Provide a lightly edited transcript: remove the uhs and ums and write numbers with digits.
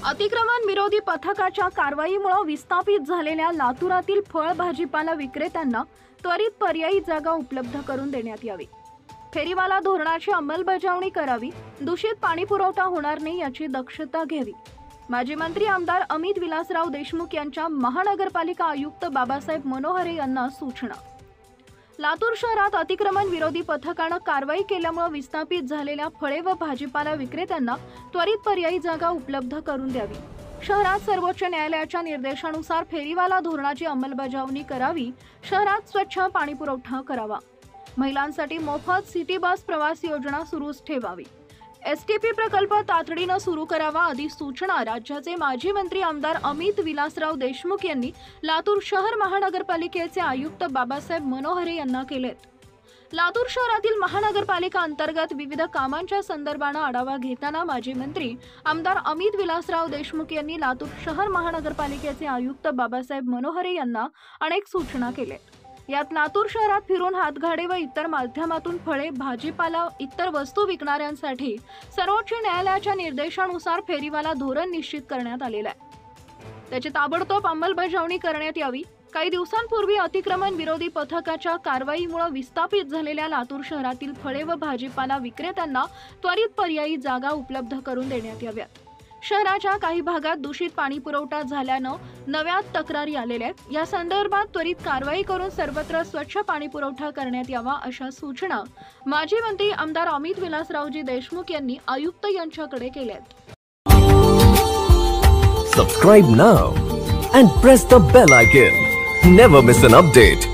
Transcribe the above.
अतिक्रमण विरोधी पथकाच्या कारवाईमुळे विस्थापित झालेल्या लातूरातील फळ भाजीपाला विक्रेत्यांना त्वरित पर्यायी जागा उपलब्ध करून देण्यात यावी। फेरीवाला धोरणाची अंमलबजावणी करावी, दूषित पाणी पुरवठा होणार नाही याची दक्षता घ्यावी। माजी मंत्री आमदार अमित विलासराव देशमुख यांच्या महानगरपालिका आयुक्त बाबासाहेब मनोहरे यांना सूचना। लातूर शहरात अतिक्रमण विरोधी पथकाने कारवाई केल्यामुळे विस्थापित झालेल्या फळे व भाजीपाला विक्रेत्यांना त्वरित पर्यायी जागा उपलब्ध करून द्यावी। शहरात सर्वोच्च न्यायालयाच्या निर्देशानुसार फेरीवाला धोरणाची अंमलबजावणी करावी। शहरात स्वच्छ पाणी पुरवठा करावा। महिलांसाठी मोफत सिटी बस प्रवास योजना सुरूच ठेवावी। एसटीपी प्रकल्प तातडीने सुरू करावा आदी सूचना राज्याचे माजी मंत्री आमदार अमित विलासराव देशमुख यांनी लातूर शहर महानगरपालिकेचे आयुक्त बाबासाहेब मनोहरे यांना केलेत। लातूर शहरातील महानगरपालिका अंतर्गत विविध कामांच्या संदर्भाने आढावा घेताना माजी मंत्री आमदार अमित विलासराव देशमुख यांनी लातूर शहर महानगरपालिकेचे आयुक्त बाबासाहेब मनोहरे यांना अनेक सूचना केल्या। यात लातूर शहरात फिरून हातगाडे व इतर माध्यमातून फळे, भाजीपाला, इतर वस्तू विकणाऱ्यांसाठी सर्वोच्च न्यायालयाच्या निर्देशानुसार फेरीवाला धोरण निश्चित करण्यात आलेले आहे। त्याची ताबडतोब अंमलबजावणी करण्यात यावी। काही दिवसांपूर्वी अतिक्रमण विरोधी पथकाच्या कारवाईमुळे विस्थापित झालेल्या लातूर शहरातील फळे व भाजीपाला विक्रेत्यांना त्वरित पर्यायी जागा उपलब्ध करून देण्यात याव्यात। शहराच्या काही भागात दूषित पाणी पुरवठा झाल्यानं नव्या तक्रारी आलेल्या आहेत। या संदर्भात त्वरित कारवाई करून सर्वत्र स्वच्छ पाणी पुरवठा करण्यात यावा अशा सूचना माजी मंत्री आमदार अमित विलासरावजी देशमुख यांनी आयुक्त यांच्याकडे केल्यात। Subscribe now and press the bell icon. Never miss an update.